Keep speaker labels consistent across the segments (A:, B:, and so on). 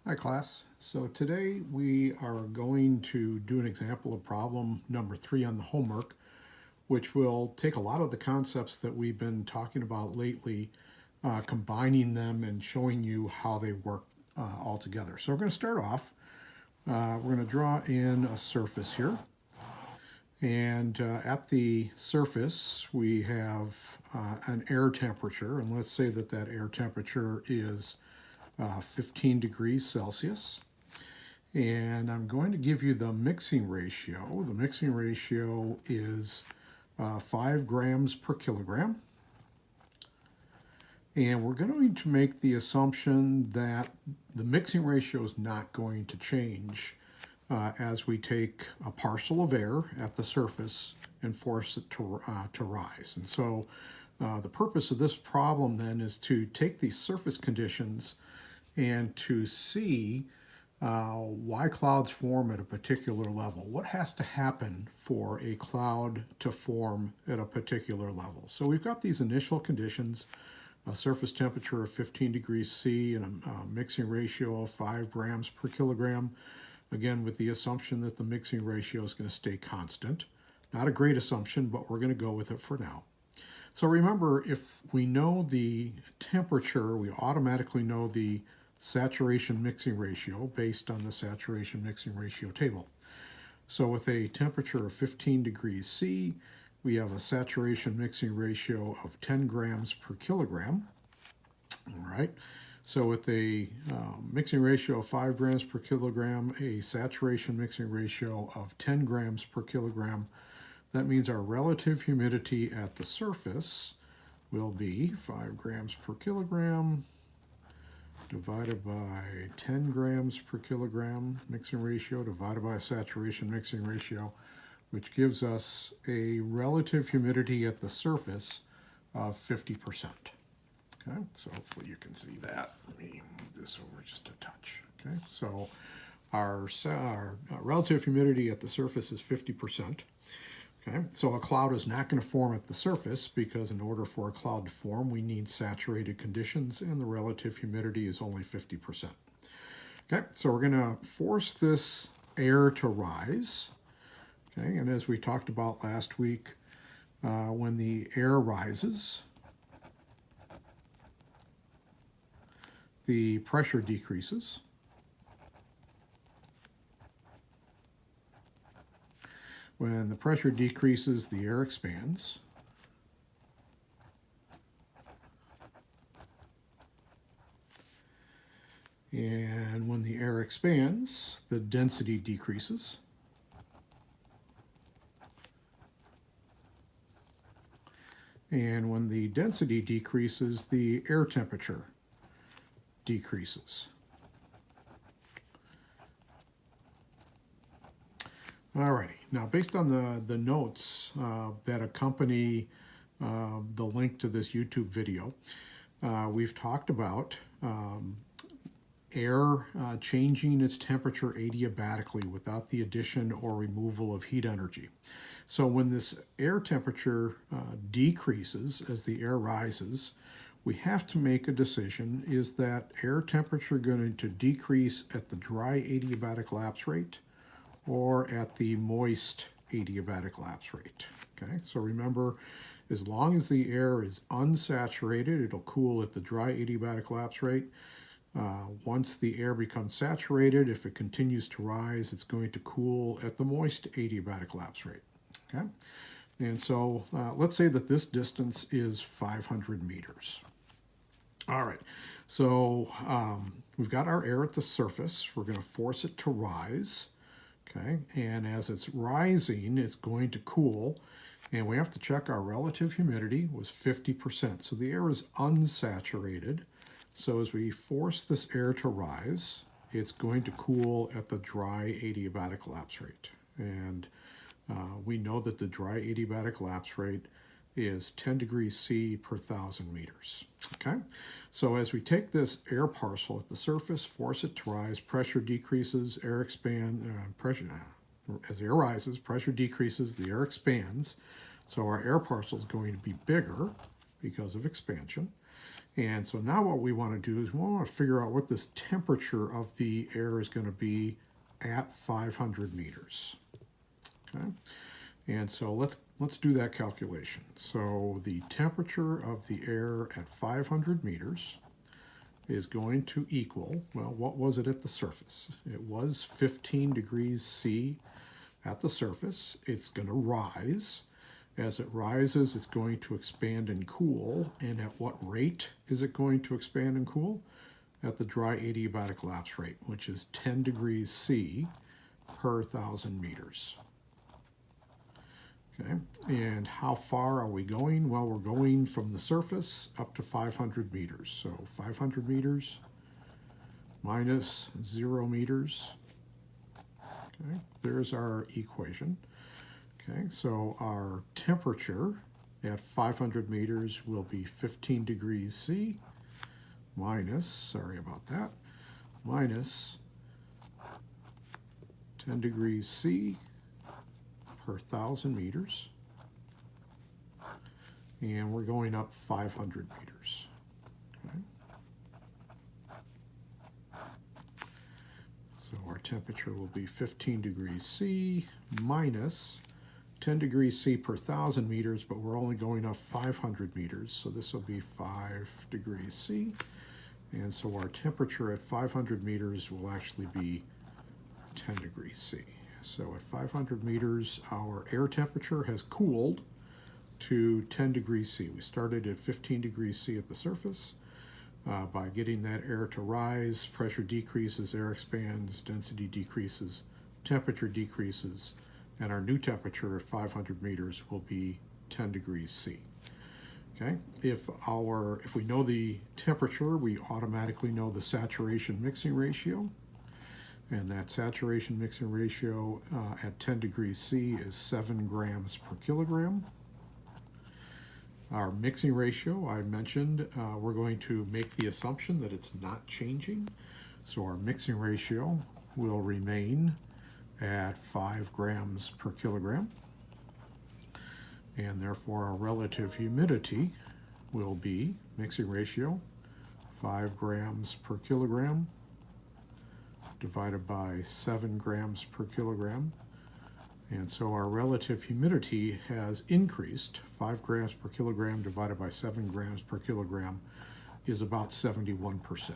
A: Hi class. So today we are going to do an example of problem number 3 on the homework, which will take a lot of the concepts that we've been talking about lately, combining them and showing you how they work all together. So we're going to start off, we're going to draw in a surface here. And at the surface we have an air temperature, and let's say that that air temperature is 15 degrees Celsius. And I'm going to give you the mixing ratio. The mixing ratio is 5 grams per kilogram. And we're going to make the assumption that the mixing ratio is not going to change as we take a parcel of air at the surface and force it to rise. And so the purpose of this problem then is to take these surface conditions and to see why clouds form at a particular level. What has to happen for a cloud to form at a particular level? So we've got these initial conditions, a surface temperature of 15 degrees C and a mixing ratio of 5 grams per kilogram, again with the assumption that the mixing ratio is going to stay constant. Not a great assumption, but we're going to go with it for now. So remember, if we know the temperature, we automatically know the saturation mixing ratio based on the saturation mixing ratio table. So with a temperature of 15 degrees C, we have a saturation mixing ratio of 10 grams per kilogram. All right. So with a mixing ratio of 5 grams per kilogram, a saturation mixing ratio of 10 grams per kilogram, that means our relative humidity at the surface will be 5 grams per kilogram divided by 10 grams per kilogram mixing ratio divided by saturation mixing ratio, which gives us a relative humidity at the surface of 50%. Okay, so hopefully you can see that. Let me move this over just a touch. Okay, so our relative humidity at the surface is 50%. Okay, so a cloud is not going to form at the surface because in order for a cloud to form, we need saturated conditions, and the relative humidity is only 50%. Okay, so we're going to force this air to rise. Okay, and as we talked about last week, when the air rises, the pressure decreases. When the pressure decreases, the air expands. And when the air expands, the density decreases. And when the density decreases, the air temperature decreases. Alrighty, now based on the notes that accompany the link to this YouTube video, we've talked about air changing its temperature adiabatically without the addition or removal of heat energy. So when this air temperature decreases as the air rises, we have to make a decision. Is that air temperature going to decrease at the dry adiabatic lapse rate or at the moist adiabatic lapse rate? Okay, so remember, as long as the air is unsaturated, it'll cool at the dry adiabatic lapse rate. Once the air becomes saturated, if it continues to rise, it's going to cool at the moist adiabatic lapse rate. Okay, and so let's say that this distance is 500 meters. All right, so we've got our air at the surface. We're going to force it to rise. Okay, and as it's rising, it's going to cool, and we have to check our relative humidity was 50%. So the air is unsaturated. So as we force this air to rise, it's going to cool at the dry adiabatic lapse rate. And we know that the dry adiabatic lapse rate is 10 degrees C per 1,000 meters. Okay, so as we take this air parcel at the surface, force it to rise, pressure decreases, air expands, as air rises, pressure decreases, the air expands. So our air parcel is going to be bigger because of expansion. And so now what we want to do is we want to figure out what this temperature of the air is going to be at 500 meters. Okay, and so let's do that calculation. So the temperature of the air at 500 meters is going to equal, well, what was it at the surface? It was 15 degrees C at the surface. It's going to rise. As it rises, it's going to expand and cool. And at what rate is it going to expand and cool? At the dry adiabatic lapse rate, which is 10 degrees C per 1,000 meters. Okay, and how far are we going? Well, we're going from the surface up to 500 meters. So 500 meters minus 0 meters. Okay, there's our equation. Okay, so our temperature at 500 meters will be 15 degrees C minus, sorry about that, minus 10 degrees C per 1,000 meters, and we're going up 500 meters. Okay. So our temperature will be 15 degrees C minus 10 degrees C per 1,000 meters, but we're only going up 500 meters, so this will be 5 degrees C, and so our temperature at 500 meters will actually be 10 degrees C. So at 500 meters, our air temperature has cooled to 10 degrees C. We started at 15 degrees C at the surface. By getting that air to rise, pressure decreases, air expands, density decreases, temperature decreases, and our new temperature at 500 meters will be 10 degrees C. Okay, if we know the temperature, we automatically know the saturation mixing ratio. And that saturation mixing ratio at 10 degrees C is 7 grams per kilogram. Our mixing ratio, I mentioned, we're going to make the assumption that it's not changing. So our mixing ratio will remain at 5 grams per kilogram. And therefore our relative humidity will be, mixing ratio, 5 grams per kilogram divided by 7 grams per kilogram. And so our relative humidity has increased. 5 grams per kilogram divided by 7 grams per kilogram is about 71%.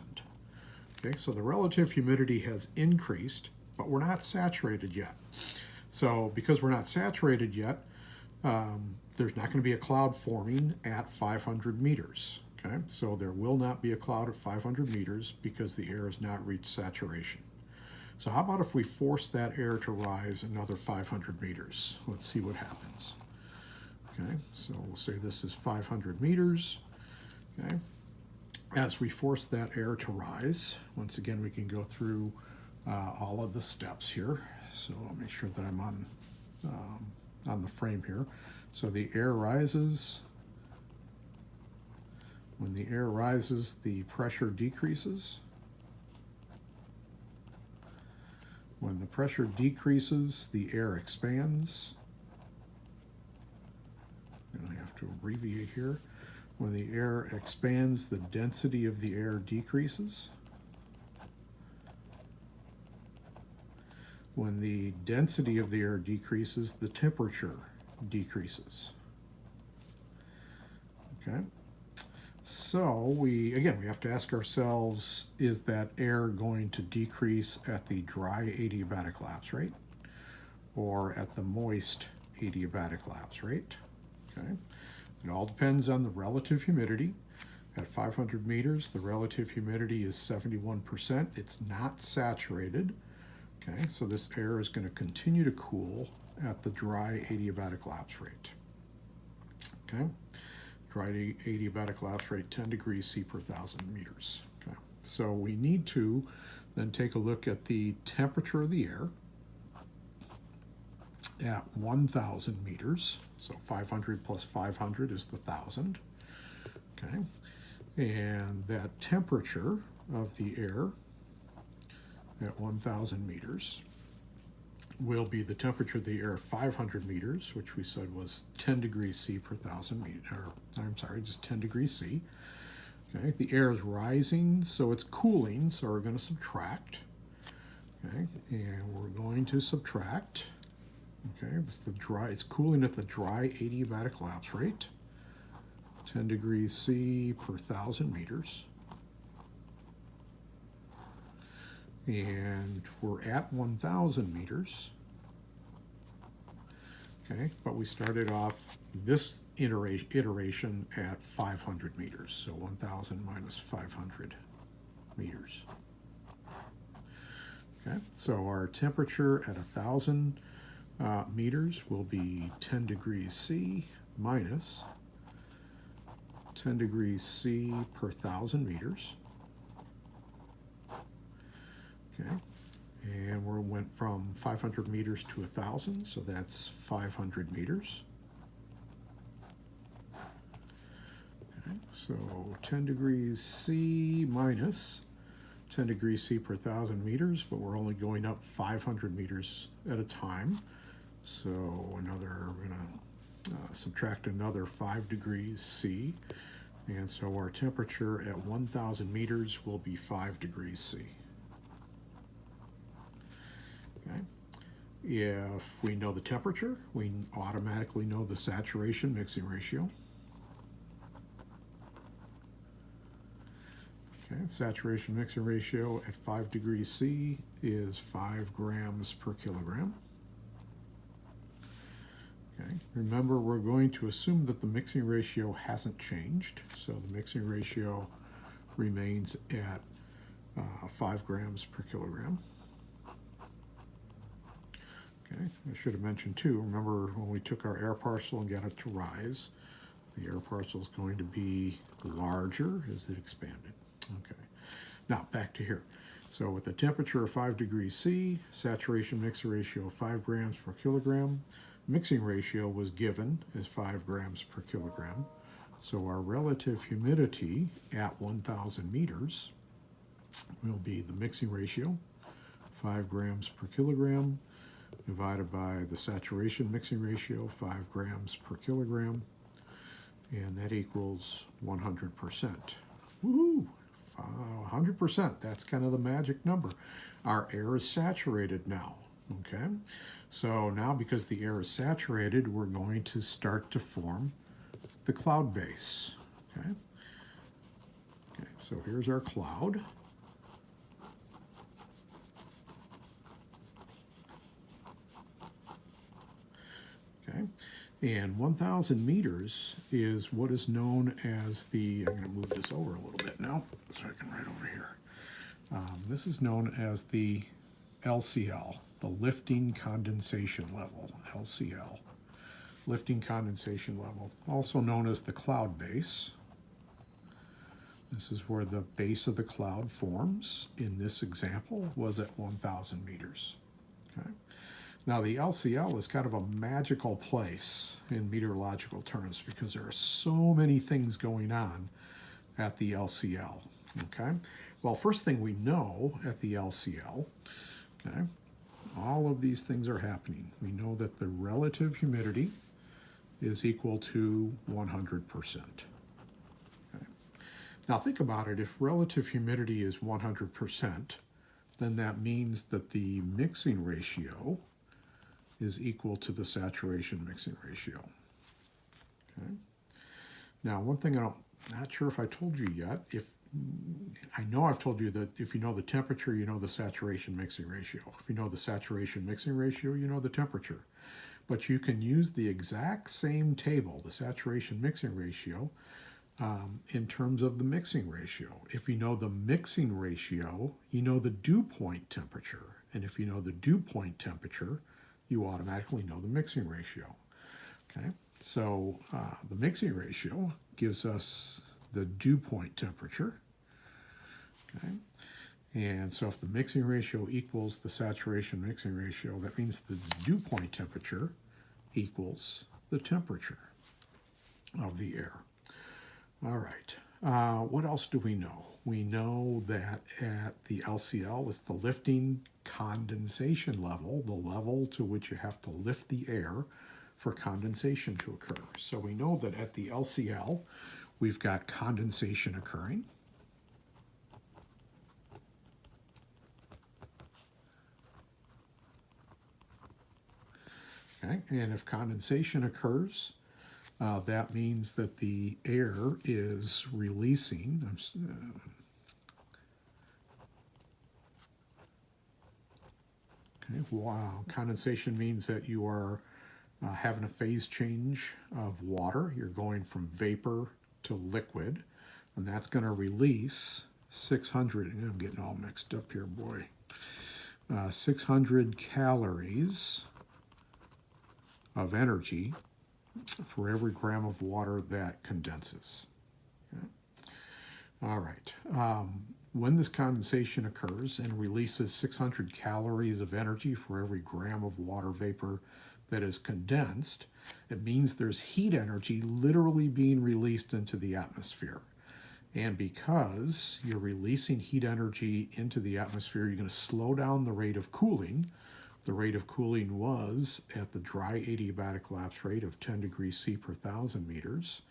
A: Okay, so the relative humidity has increased, but we're not saturated yet. So because we're not saturated yet, there's not going to be a cloud forming at 500 meters. Okay, so there will not be a cloud at 500 meters because the air has not reached saturation. So how about if we force that air to rise another 500 meters? Let's see what happens. Okay, so we'll say this is 500 meters. Okay, as we force that air to rise, once again we can go through all of the steps here. So I'll make sure that I'm on the frame here. So the air rises. When the air rises, the pressure decreases. When the pressure decreases, the air expands. And I have to abbreviate here. When the air expands, the density of the air decreases. When the density of the air decreases, the temperature decreases. Okay. So we have to ask ourselves, is that air going to decrease at the dry adiabatic lapse rate or at the moist adiabatic lapse rate? Okay. It all depends on the relative humidity. At 500 meters, the relative humidity is 71%. It's not saturated. Okay, so this air is going to continue to cool at the dry adiabatic lapse rate. Okay. Dry adiabatic lapse rate 10 degrees C per 1,000 meters. Okay. So we need to then take a look at the temperature of the air at 1,000 meters. So 500 plus 500 is the 1,000. Okay. And that temperature of the air at 1,000 meters will be the temperature of the air at 500 meters, which we said was 10 degrees C per 1,000 meters, or I'm sorry, just 10 degrees C. Okay, the air is rising, so it's cooling, so we're going to subtract. Okay, and we're going to subtract. Okay, this is the dry, it's cooling at the dry adiabatic lapse rate, 10 degrees C per 1,000 meters. And we're at 1,000 meters. Okay, but we started off this iteration at 500 meters, so 1,000 minus 500 meters. Okay, so our temperature at 1,000 meters will be 10 degrees C minus 10 degrees C per 1,000 meters. Okay, and we went from 500 meters to 1,000, so that's 500 meters. Okay, so 10 degrees C minus 10 degrees C per 1,000 meters, but we're only going up 500 meters at a time. So we're going to subtract another 5 degrees C, and so our temperature at 1,000 meters will be 5 degrees C. Okay. If we know the temperature, we automatically know the saturation mixing ratio. Okay, saturation mixing ratio at 5 degrees C is 5 grams per kilogram. Okay, remember, we're going to assume that the mixing ratio hasn't changed, so the mixing ratio remains at 5 grams per kilogram. Okay, I should have mentioned too, remember when we took our air parcel and got it to rise, the air parcel is going to be larger as it expanded. Okay, now back to here. So with the temperature of 5 degrees C, saturation mixing ratio of 5 grams per kilogram, mixing ratio was given as 5 grams per kilogram. So our relative humidity at 1,000 meters will be the mixing ratio, 5 grams per kilogram, divided by the saturation mixing ratio, 5 grams per kilogram, and that equals 100%. Woohoo! 100%, that's kind of the magic number. Our air is saturated now, okay? So now because the air is saturated, we're going to start to form the cloud base, okay? Okay, so here's our cloud. Okay, and 1,000 meters is what is known as the, I'm going to move this over a little bit now so I can write over here. This is known as the LCL, the lifting condensation level, LCL, lifting condensation level, also known as the cloud base. This is where the base of the cloud forms. In this example, was at 1,000 meters. Okay. Now the LCL is kind of a magical place in meteorological terms because there are so many things going on at the LCL. Okay. Well, first thing we know at the LCL, okay, all of these things are happening. We know that the relative humidity is equal to 100%. Okay. Now think about it. If relative humidity is 100%, then that means that the mixing ratio is equal to the saturation mixing ratio. Okay. Now, one thing I'm not sure if I told you yet, I know I've told you that if you know the temperature, you know the saturation mixing ratio. If you know the saturation mixing ratio, you know the temperature. But you can use the exact same table, the saturation mixing ratio, in terms of the mixing ratio. If you know the mixing ratio, you know the dew point temperature. And if you know the dew point temperature, you automatically know the mixing ratio. Okay, so the mixing ratio gives us the dew point temperature. Okay, and so if the mixing ratio equals the saturation mixing ratio, that means the dew point temperature equals the temperature of the air. All right, what else do we know? We know that at the LCL, it's the lifting condensation level, the level to which you have to lift the air for condensation to occur. So we know that at the LCL, we've got condensation occurring. Okay, and if condensation occurs, that means that the air is releasing. Okay, wow, condensation means that you are having a phase change of water. You're going from vapor to liquid, and that's going to release 600, I'm getting all mixed up here, boy. 600 calories of energy for every gram of water that condenses. Okay. All right. When this condensation occurs and releases 600 calories of energy for every gram of water vapor that is condensed, it means there's heat energy literally being released into the atmosphere. And because you're releasing heat energy into the atmosphere, you're going to slow down the rate of cooling. The rate of cooling was at the dry adiabatic lapse rate of 10 degrees C per 1,000 meters.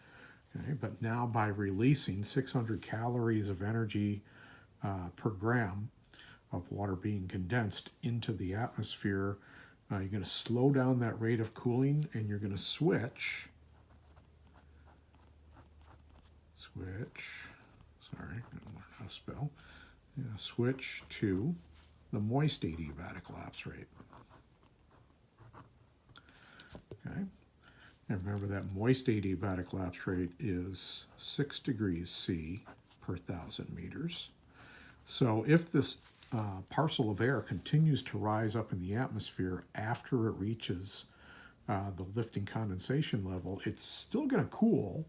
A: Okay, but now by releasing 600 calories of energy per gram of water being condensed into the atmosphere, you're going to slow down that rate of cooling, and you're going to switch, sorry, I don't learn how to spell, switch to the moist adiabatic lapse rate. Okay, and remember that moist adiabatic lapse rate is 6 degrees C per 1,000 meters. So if this parcel of air continues to rise up in the atmosphere after it reaches the lifting condensation level, it's still going to cool.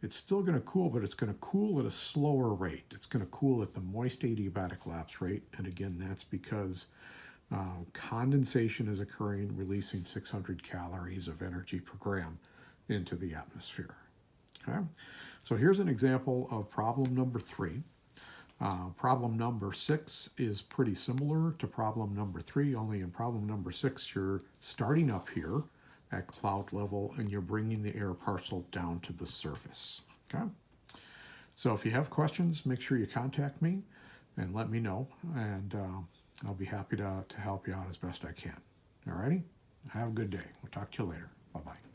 A: It's still going to cool, but it's going to cool at a slower rate. It's going to cool at the moist adiabatic lapse rate, and again, that's because condensation is occurring, releasing 600 calories of energy per gram into the atmosphere. Okay, so here's an example of problem number 3. Problem number 6 is pretty similar to problem number 3, only in problem number 6 you're starting up here at cloud level and you're bringing the air parcel down to the surface. Okay, so if you have questions, make sure you contact me and let me know, and I'll be happy to help you out as best I can. Alrighty, have a good day. We'll talk to you later. Bye-bye.